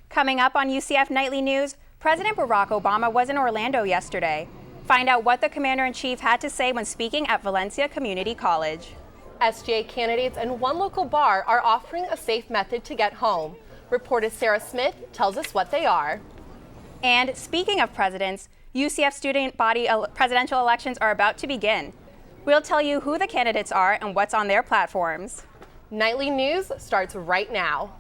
Coming up on UCF Nightly News, President Barack Obama was in Orlando yesterday. Find out what the Commander-in-Chief had to say when speaking at Valencia Community College. SGA candidates and one local bar are offering a safe method to get home. Reporter Sarah Smith tells us what they are. And speaking of presidents, UCF student body presidential elections are about to begin. We'll tell you who the candidates are and what's on their platforms. Nightly News starts right now.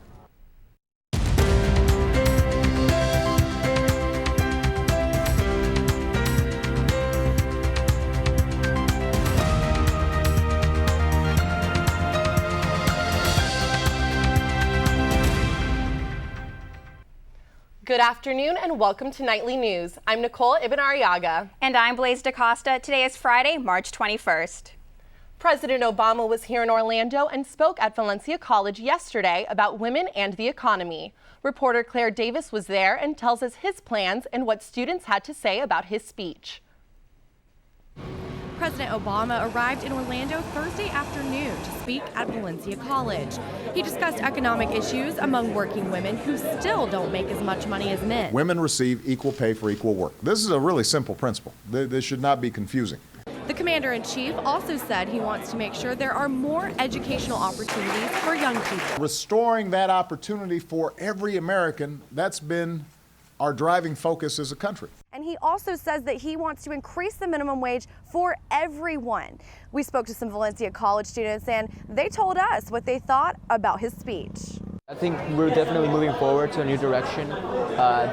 Good afternoon and welcome to Nightly News. I'm Nicole Ibn Arriaga. And I'm Blaise DaCosta. Today is Friday, March 21st. President Obama was here in Orlando and spoke at Valencia College yesterday about women and the economy. Reporter Claire Davis was there and tells us his plans and what students had to say about his speech. President Obama arrived in Orlando Thursday afternoon to speak at Valencia College. He discussed economic issues among working women who still don't make as much money as men. Women receive equal pay for equal work. This is a really simple principle. This should not be confusing. The Commander-in-Chief also said he wants to make sure there are more educational opportunities for young people. Restoring that opportunity for every American, that's been our driving focus as a country. And he also says that he wants to increase the minimum wage for everyone. We spoke to some Valencia College students and they told us what they thought about his speech. I think we're definitely moving forward to a new direction.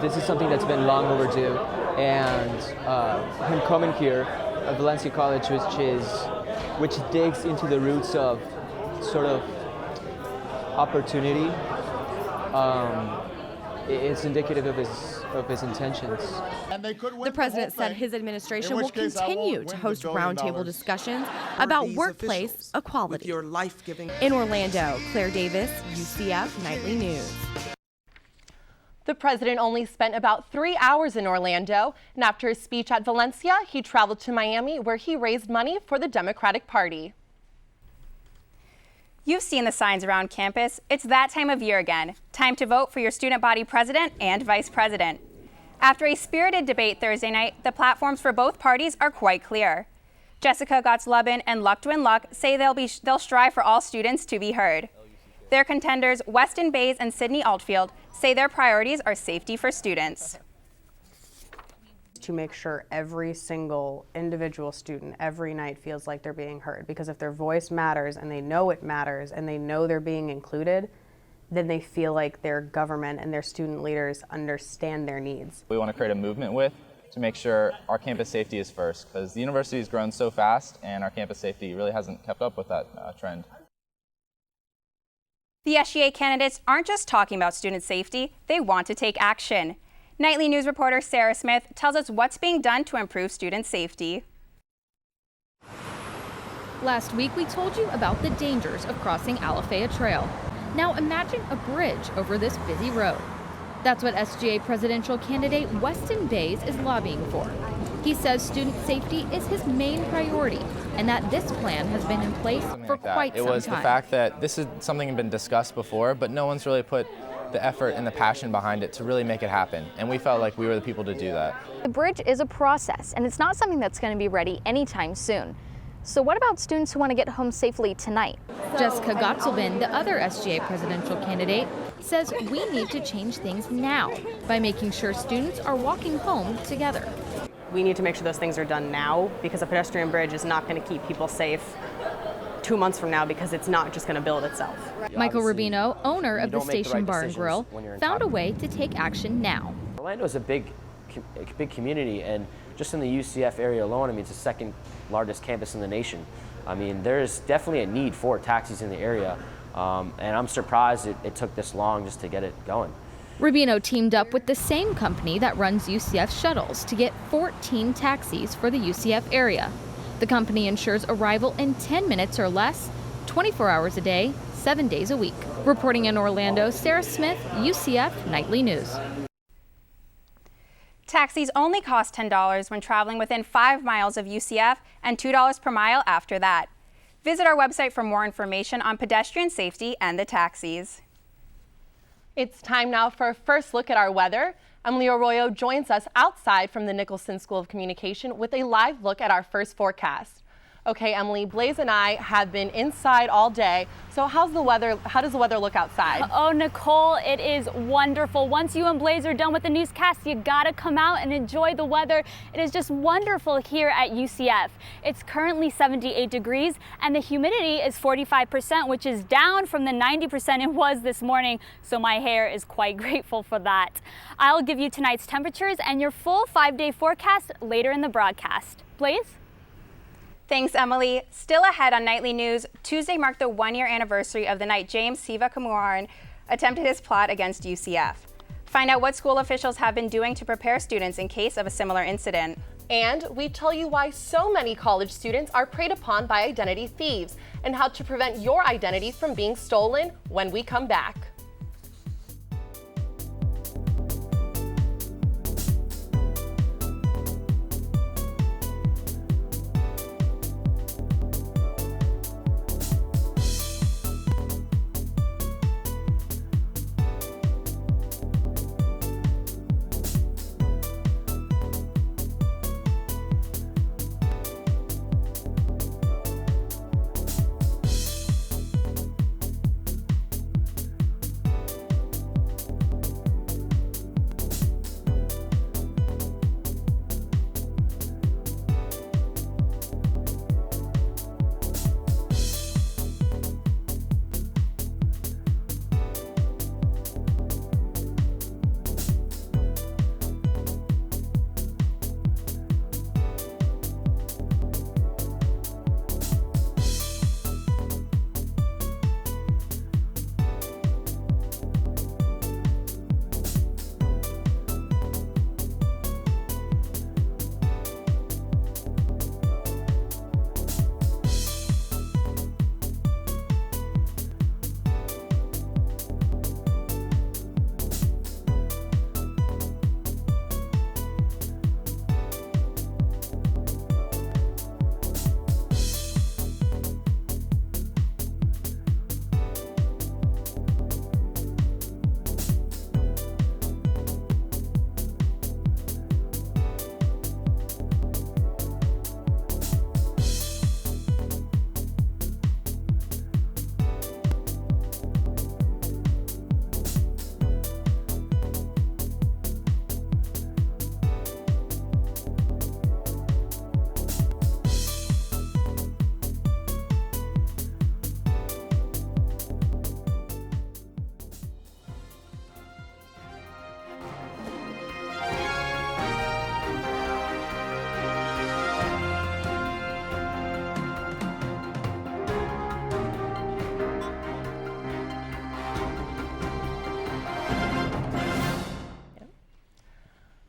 This is something that's been long overdue, and him coming here at Valencia College, which digs into the roots of sort of opportunity, it's indicative of his intentions. The president said his administration will continue to host roundtable discussions about workplace equality. In Orlando, Claire Davis, UCF Nightly News. The president only spent about 3 hours in Orlando, and after his speech at Valencia, he traveled to Miami, where he raised money for the Democratic Party. You've seen the signs around campus. It's that time of year again. Time to vote for your student body president and vice president. After a spirited debate Thursday night, the platforms for both parties are quite clear. Jessica Gotts-Lubin and Luck-Dwin Luck say they'll strive for all students to be heard. Their contenders, Weston Bays and Sydney Altfield, say their priorities are safety for students. To make sure every single individual student every night feels like they're being heard, because if their voice matters and they know it matters and they know they're being included, then they feel like their government and their student leaders understand their needs. We want to create a movement to make sure our campus safety is first, because the university has grown so fast and our campus safety really hasn't kept up with that trend. The SGA candidates aren't just talking about student safety, they want to take action. Nightly News reporter Sarah Smith tells us what's being done to improve student safety. Last week, we told you about the dangers of crossing Alafaya Trail. Now imagine a bridge over this busy road. That's what SGA presidential candidate Weston Bays is lobbying for. He says student safety is his main priority and that this plan has been in place for quite some time. It was the fact that this is something that's been discussed before, but no one's really put the effort and the passion behind it to really make it happen. And we felt like we were the people to do that. The bridge is a process, and it's not something that's going to be ready anytime soon. So what about students who want to get home safely tonight? Jessica Gotts-Lubin, the other SGA presidential candidate, says we need to change things now by making sure students are walking home together. We need to make sure those things are done now, because a pedestrian bridge is not going to keep people safe 2 months from now, because it's not just going to build itself. Michael Rubino, owner of the Station Bar and Grill, found a way to take action now. Orlando is a big community, and just in the UCF area alone, I mean, it's the second largest campus in the nation. I mean, there's definitely a need for taxis in the area, and I'm surprised it took this long just to get it going. Rubino teamed up with the same company that runs UCF shuttles to get 14 taxis for the UCF area. The company ensures arrival in 10 minutes or less, 24 hours a day, 7 days a week. Reporting in Orlando, Sarah Smith, UCF Nightly News. Taxis only cost $10 when traveling within 5 miles of UCF and $2 per mile after that. Visit our website for more information on pedestrian safety and the taxis. It's time now for a first look at our weather. Emily Arroyo joins us outside from the Nicholson School of Communication with a live look at our first forecast. Okay, Emily, Blaze and I have been inside all day. So how does the weather look outside? Oh, Nicole, it is wonderful. Once you and Blaze are done with the newscast, you gotta come out and enjoy the weather. It is just wonderful here at UCF. It's currently 78 degrees and the humidity is 45%, which is down from the 90% it was this morning. So my hair is quite grateful for that. I'll give you tonight's temperatures and your full 5-day forecast later in the broadcast. Blaze? Thanks, Emily. Still ahead on Nightly News, Tuesday marked the 1-year anniversary of the night James Sivakumaran attempted his plot against UCF. Find out what school officials have been doing to prepare students in case of a similar incident. And we tell you why so many college students are preyed upon by identity thieves and how to prevent your identity from being stolen when we come back.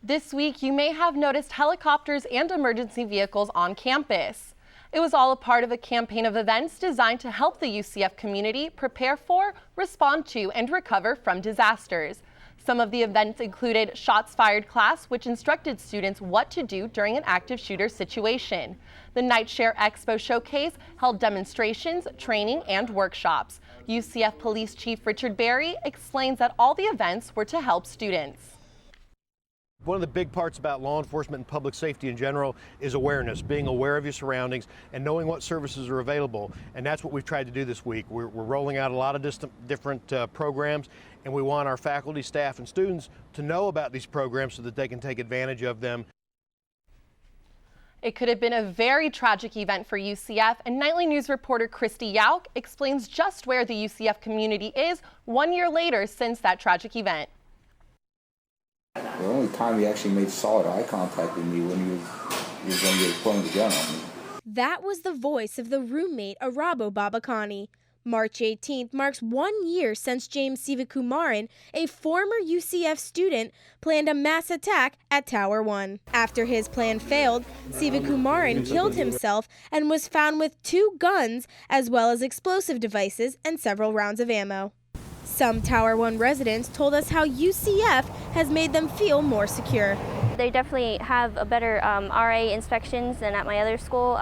This week, you may have noticed helicopters and emergency vehicles on campus. It was all a part of a campaign of events designed to help the UCF community prepare for, respond to, and recover from disasters. Some of the events included Shots Fired class, which instructed students what to do during an active shooter situation. The Nightshare Expo Showcase held demonstrations, training, and workshops. UCF Police Chief Richard Berry explains that all the events were to help students. One of the big parts about law enforcement and public safety in general is awareness, being aware of your surroundings and knowing what services are available. And that's what we've tried to do this week. We're rolling out a lot of different programs, and we want our faculty, staff, and students to know about these programs so that they can take advantage of them. It could have been a very tragic event for UCF, and Nightly News reporter Christy Yauk explains just where the UCF community is 1 year later since that tragic event. The only time he actually made solid eye contact with me when he was going to get pulling the gun on me. That was the voice of the roommate Arabo Babakani. March 18th marks 1 year since James Sivakumaran, a former UCF student, planned a mass attack at Tower 1. After his plan failed, Sivakumaran killed himself and was found with 2 guns as well as explosive devices and several rounds of ammo. Some Tower 1 residents told us how UCF has made them feel more secure. They definitely have a better RA inspections than at my other school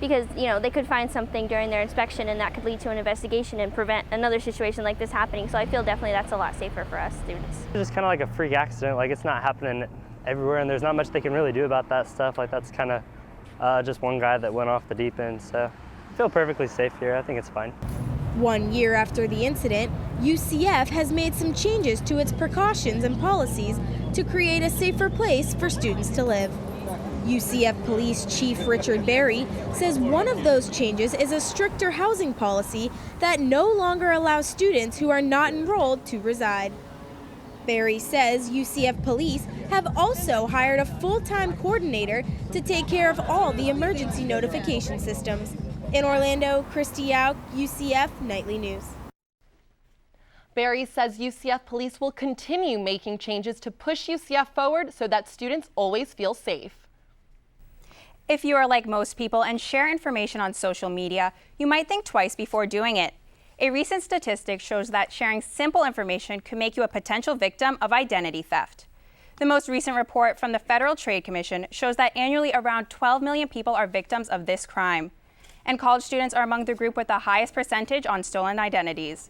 because, you know, they could find something during their inspection and that could lead to an investigation and prevent another situation like this happening. So I feel definitely that's a lot safer for us students. It's just kind of like a freak accident, like it's not happening everywhere and there's not much they can really do about that stuff. Like that's kind of just one guy that went off the deep end. So I feel perfectly safe here. I think it's fine. 1 year after the incident, UCF has made some changes to its precautions and policies to create a safer place for students to live. UCF Police Chief Richard Berry says one of those changes is a stricter housing policy that no longer allows students who are not enrolled to reside. Berry says UCF Police have also hired a full-time coordinator to take care of all the emergency notification systems. In Orlando, Christy Yauk, UCF Nightly News. Berry says UCF Police will continue making changes to push UCF forward so that students always feel safe. If you are like most people and share information on social media, you might think twice before doing it. A recent statistic shows that sharing simple information could make you a potential victim of identity theft. The most recent report from the Federal Trade Commission shows that annually around 12 million people are victims of this crime. And college students are among the group with the highest percentage on stolen identities.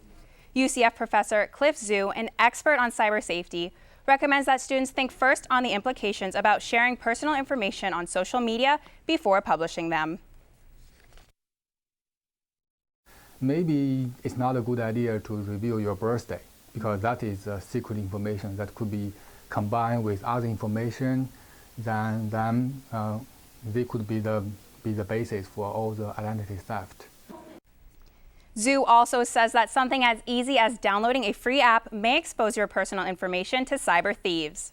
UCF professor Cliff Zhu, an expert on cyber safety, recommends that students think first on the implications about sharing personal information on social media before publishing them. Maybe it's not a good idea to reveal your birthday because that is secret information that could be combined with other information, then they could be the basis for all the identity theft. Zhu also says that something as easy as downloading a free app may expose your personal information to cyber thieves.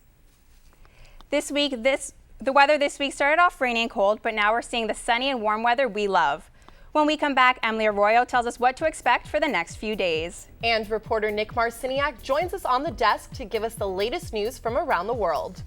The weather this week started off rainy and cold, but now we're seeing the sunny and warm weather we love. When we come back, Emily Arroyo tells us what to expect for the next few days. And reporter Nick Marciniak joins us on the desk to give us the latest news from around the world.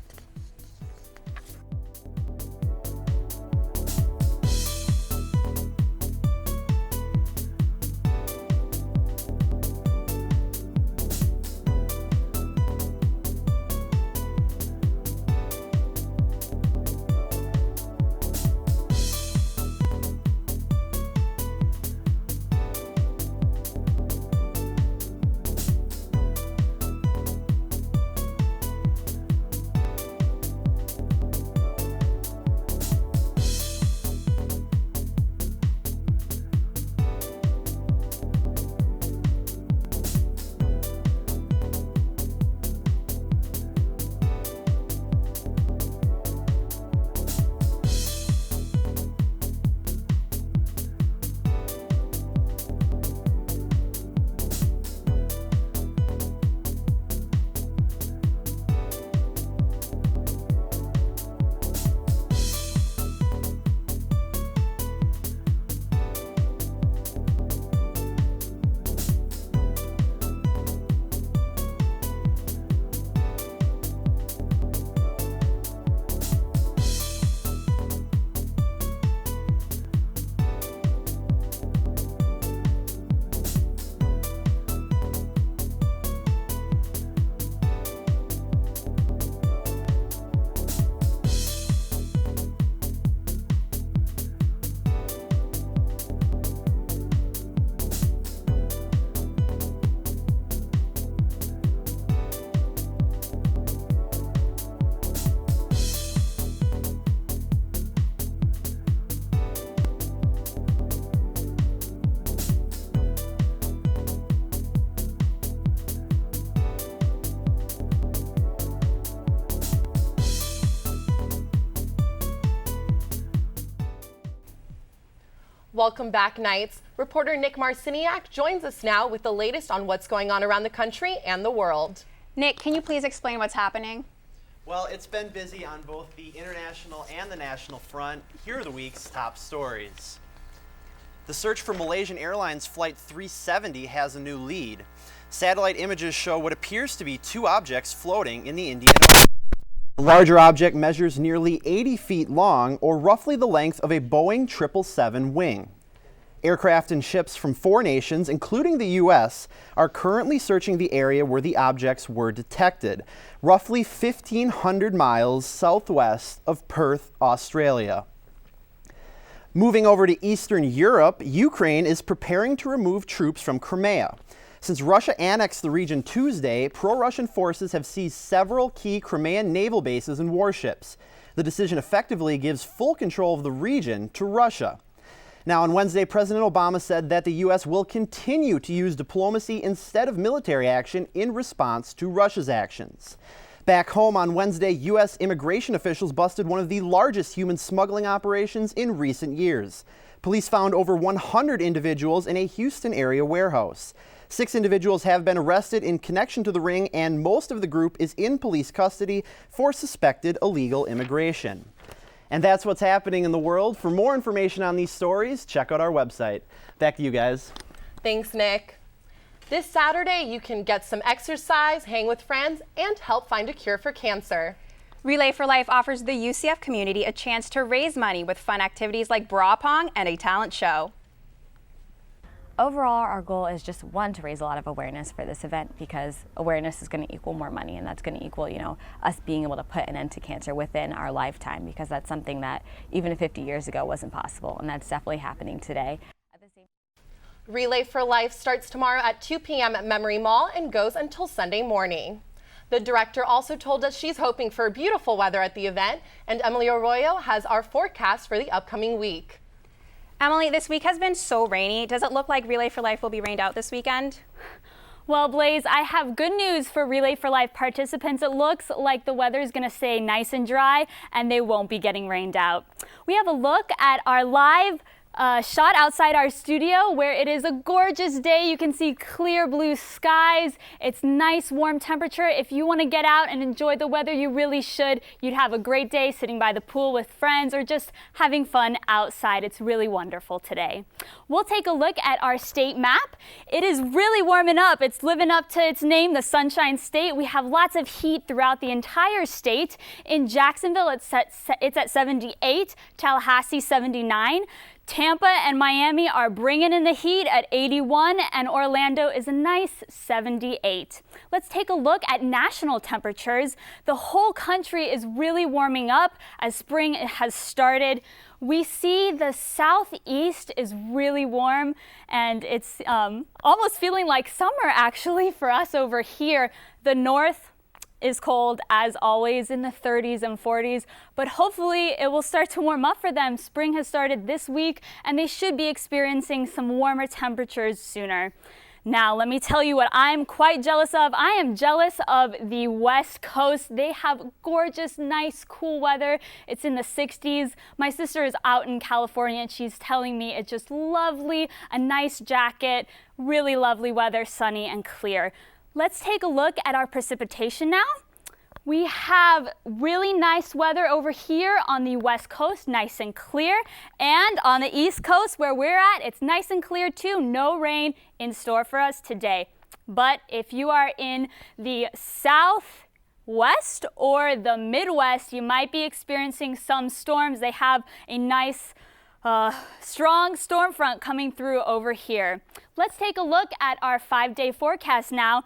Welcome back, Knights. Reporter Nick Marciniak joins us now with the latest on what's going on around the country and the world. Nick, can you please explain what's happening? Well, it's been busy on both the international and the national front. Here are the week's top stories. The search for Malaysian Airlines Flight 370 has a new lead. Satellite images show what appears to be two objects floating in the Indian Ocean. The larger object measures nearly 80 feet long, or roughly the length of a Boeing 777 wing. Aircraft and ships from 4 nations, including the U.S., are currently searching the area where the objects were detected, roughly 1,500 miles southwest of Perth, Australia. Moving over to Eastern Europe, Ukraine is preparing to remove troops from Crimea. Since Russia annexed the region Tuesday, pro-Russian forces have seized several key Crimean naval bases and warships. The decision effectively gives full control of the region to Russia. Now, on Wednesday, President Obama said that the U.S. will continue to use diplomacy instead of military action in response to Russia's actions. Back home on Wednesday, U.S. immigration officials busted one of the largest human smuggling operations in recent years. Police found over 100 individuals in a Houston area warehouse. 6 individuals have been arrested in connection to the ring, and most of the group is in police custody for suspected illegal immigration. And that's what's happening in the world. For more information on these stories, check out our website. Back to you guys. Thanks, Nick. This Saturday, you can get some exercise, hang with friends, and help find a cure for cancer. Relay for Life offers the UCF community a chance to raise money with fun activities like bra pong and a talent show. Overall, our goal is just, one, to raise a lot of awareness for this event, because awareness is going to equal more money, and that's going to equal, us being able to put an end to cancer within our lifetime, because that's something that even 50 years ago wasn't possible, and that's definitely happening today. Relay for Life starts tomorrow at 2 p.m. at Memory Mall and goes until Sunday morning. The director also told us she's hoping for beautiful weather at the event, and Emily Arroyo has our forecast for the upcoming week. Emily, this week has been so rainy. Does it look like Relay for Life will be rained out this weekend? Well, Blaze, I have good news for Relay for Life participants. It looks like the weather is going to stay nice and dry, and they won't be getting rained out. We have a look at our live shot outside our studio, where it is a gorgeous day. You can see clear blue skies. It's nice warm temperature. If you want to get out and enjoy the weather, you really should. You'd have a great day sitting by the pool with friends or just having fun outside. It's really wonderful today. We'll take a look at our state map. It is really warming up. It's living up to its name, the Sunshine State. We have lots of heat throughout the entire state. In Jacksonville, it's at 78, Tallahassee 79. Tampa and Miami are bringing in the heat at 81, and Orlando is a nice 78. Let's take a look at national temperatures. The whole country is really warming up as spring has started. We see the southeast is really warm, and it's almost feeling like summer actually for us over here. The north is cold as always in the 30s and 40s, but hopefully it will start to warm up for them. Spring has started this week, and they should be experiencing some warmer temperatures sooner. Now, let me tell you what I'm quite jealous of. I am jealous of the West Coast. They have gorgeous, nice, cool weather. It's in the 60s. My sister is out in California, and she's telling me it's just lovely, a nice jacket, really lovely weather, sunny and clear. Let's take a look at our precipitation now. We have really nice weather over here on the West Coast, nice and clear. And on the East Coast where we're at, it's nice and clear too. No rain in store for us today. But if you are in the Southwest or the Midwest, you might be experiencing some storms. They have a nice strong storm front coming through over here. Let's take a look at our 5-day forecast now.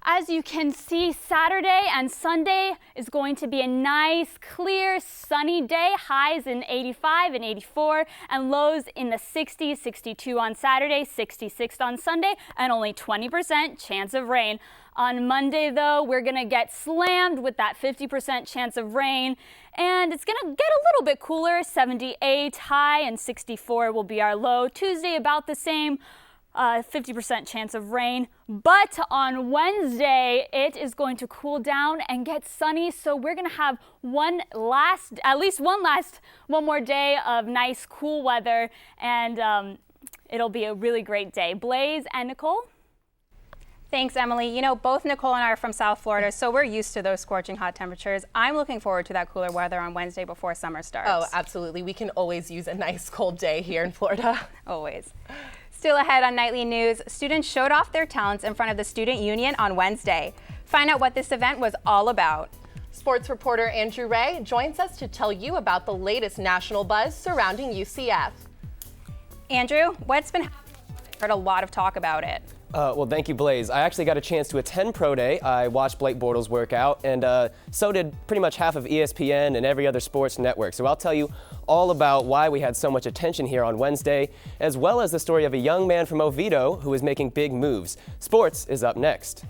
As you can see, Saturday and Sunday is going to be a nice, clear, sunny day. Highs in 85 and 84 and lows in the 60s, 62 on Saturday, 66 on Sunday, and only 20% chance of rain. On Monday, though, we're going to get slammed with that 50% chance of rain, and it's going to get a little bit cooler. 78 high and 64 will be our low. Tuesday, about the same. 50% chance of rain, but on Wednesday it is going to cool down and get sunny, so we're going to have one more day of nice cool weather, and it'll be a really great day. Blaze and Nicole? Thanks, Emily. You know, both Nicole and I are from South Florida, so we're used to those scorching hot temperatures. I'm looking forward to that cooler weather on Wednesday before summer starts. Oh, absolutely. We can always use a nice cold day here in Florida. Always. Still ahead on Nightly News, students showed off their talents in front of the Student Union on Wednesday. Find out what this event was all about. Sports reporter Andrew Ray joins us to tell you about the latest national buzz surrounding UCF. Andrew, what's been happening? I've heard a lot of talk about it. Well, thank you, Blaze. I actually got a chance to attend Pro Day. I watched Blake Bortles work out, and so did pretty much half of ESPN and every other sports network. So I'll tell you all about why we had so much attention here on Wednesday, as well as the story of a young man from Oviedo who is making big moves. Sports is up next.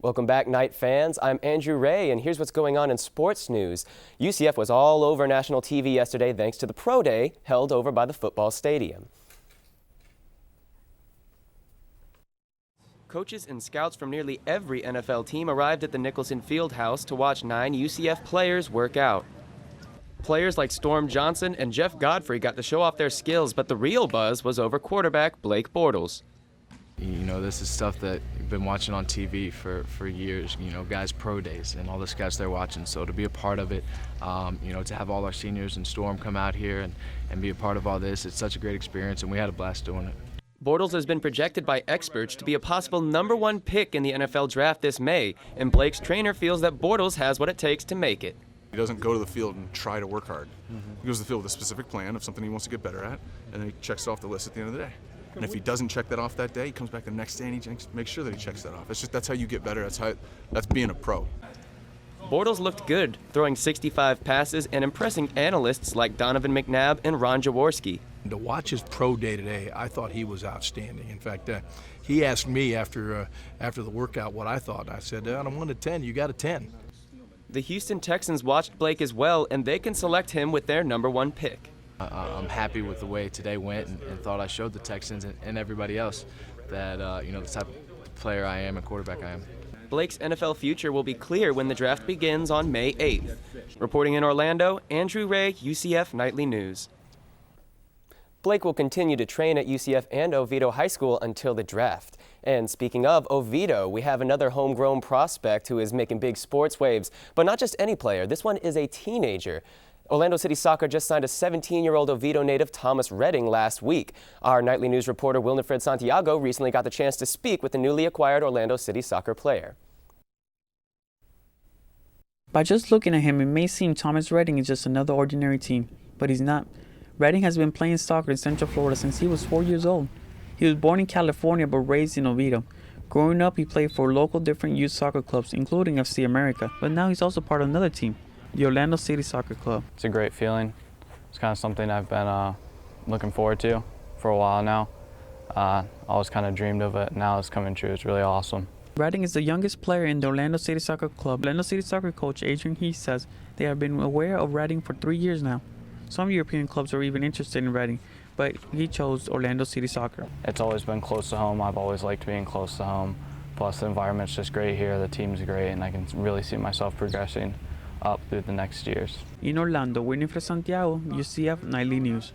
Welcome back, Knight fans. I'm Andrew Ray, and here's what's going on in sports news. UCF was all over national TV yesterday thanks to the Pro Day held over by the football stadium. Coaches and scouts from nearly every NFL team arrived at the Nicholson Fieldhouse to watch 9 UCF players work out. Players like Storm Johnson and Jeff Godfrey got to show off their skills, but the real buzz was over quarterback Blake Bortles. You know, this is stuff that you've been watching on TV for years, you know, guys' pro days and all the scouts they're watching. So to be a part of it, you know, to have all our seniors and Storm come out here and be a part of all this, it's such a great experience, and we had a blast doing it. Bortles has been projected by experts to be a possible #1 pick in the NFL draft this May, and Blake's trainer feels that Bortles has what it takes to make it. He doesn't go to the field and try to work hard. He goes to the field with a specific plan of something he wants to get better at, and then he checks it off the list at the end of the day. And if he doesn't check that off that day, he comes back the next day and he makes sure that he checks that off. It's just, that's how you get better. That's being a pro. Bortles looked good, throwing 65 passes and impressing analysts like Donovan McNabb and Ron Jaworski. To watch his pro day today, I thought he was outstanding. In fact, he asked me after the workout what I thought. I said, on a 1 to 10, you got a 10. The Houston Texans watched Blake as well, and they can select him with their #1 pick. I'm happy with the way today went, and thought I showed the Texans and everybody else that, you know, the type of player I am and quarterback I am. Blake's NFL future will be clear when the draft begins on May 8th. Reporting in Orlando, Andrew Ray, UCF Nightly News. Blake will continue to train at UCF and Oviedo High School until the draft. And speaking of Oviedo, we have another homegrown prospect who is making big sports waves, but not just any player. This one is a teenager. Orlando City Soccer just signed a 17-year-old Oviedo native, Thomas Redding, last week. Our Nightly News reporter, Wilnifred Santiago, recently got the chance to speak with the newly acquired Orlando City Soccer player. By just looking at him, it may seem Thomas Redding is just another ordinary team, but he's not. Redding has been playing soccer in Central Florida since he was 4 years old. He was born in California but raised in Oviedo. Growing up, he played for local different youth soccer clubs, including FC America, but now he's also part of another team, the Orlando City Soccer Club. It's a great feeling. It's kind of something I've been looking forward to for a while now. Always kind of dreamed of it. Now it's coming true. It's really awesome. Redding is the youngest player in the Orlando City Soccer Club. Orlando City Soccer coach Adrian Heath says they have been aware of Redding for 3 years now. Some European clubs are even interested in Redding, but he chose Orlando City Soccer. It's always been close to home. I've always liked being close to home. Plus the environment's just great here. The team's great, and I can really see myself progressing up through the next years. In Orlando, Winifred Santiago, UCF Nightly News.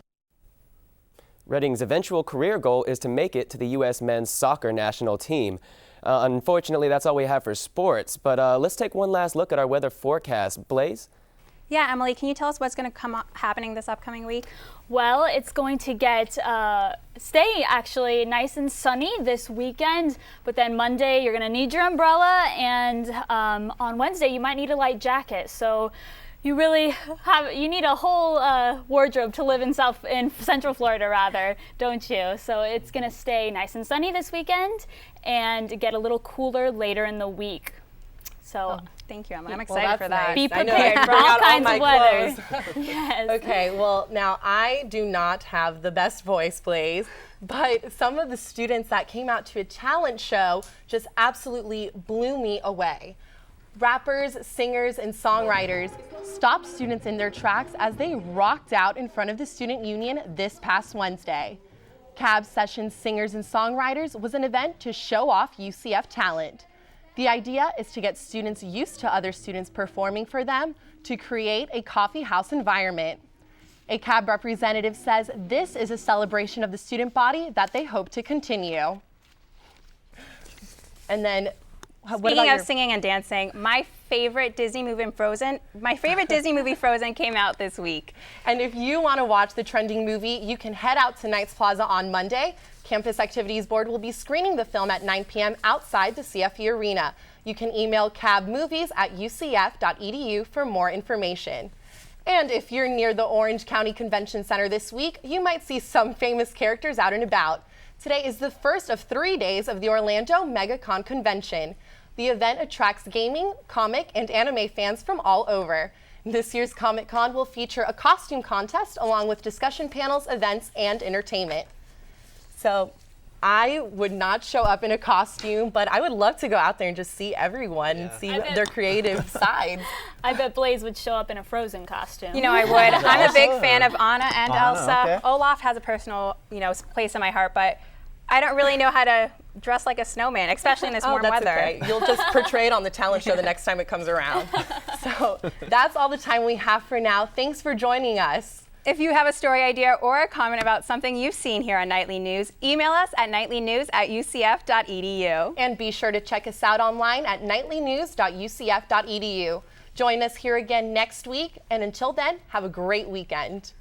Redding's eventual career goal is to make it to the U.S. men's soccer national team. Unfortunately, that's all we have for sports, but let's take one last look at our weather forecast. Blaze? Yeah, Emily, can you tell us what's going to come happening this upcoming week? Well, it's going to stay actually nice and sunny this weekend, but then Monday you're going to need your umbrella, and on Wednesday you might need a light jacket. So you really need a whole wardrobe to live in Central Florida, rather, don't you? So it's going to stay nice and sunny this weekend and get a little cooler later in the week. So thank you, Emily. I'm excited for that. Nice. Be prepared for all kinds of weather. Yes. Okay, well, now I do not have the best voice, Blaze, but some of the students that came out to a talent show just absolutely blew me away. Rappers, singers, and songwriters stopped students in their tracks as they rocked out in front of the Student Union this past Wednesday. Cab Sessions Singers and Songwriters was an event to show off UCF talent. The idea is to get students used to other students performing for them to create a coffee house environment. A CAB representative says this is a celebration of the student body that they hope to continue. And then, speaking of singing and dancing, my favorite Disney movie Frozen came out this week. And if you want to watch the trending movie, you can head out to Knights Plaza on Monday. Campus Activities Board will be screening the film at 9 p.m. outside the CFE Arena. You can email cabmovies@ucf.edu for more information. And if you're near the Orange County Convention Center this week, you might see some famous characters out and about. Today is the first of 3 days of the Orlando MegaCon Convention. The event attracts gaming, comic, and anime fans from all over. This year's Comic Con will feature a costume contest along with discussion panels, events, and entertainment. So I would not show up in a costume, but I would love to go out there and just see everyone and see their creative sides. I bet Blaze would show up in a Frozen costume. You know, I would. I'm a big fan of Anna and Elsa. Okay. Olaf has a personal, place in my heart, but I don't really know how to dress like a snowman, especially in this warm weather. Okay. You'll just portray it on the talent show the next time it comes around. So that's all the time we have for now. Thanks for joining us. If you have a story idea or a comment about something you've seen here on Nightly News, email us at nightlynews@ucf.edu. And be sure to check us out online at nightlynews.ucf.edu. Join us here again next week, and until then, have a great weekend.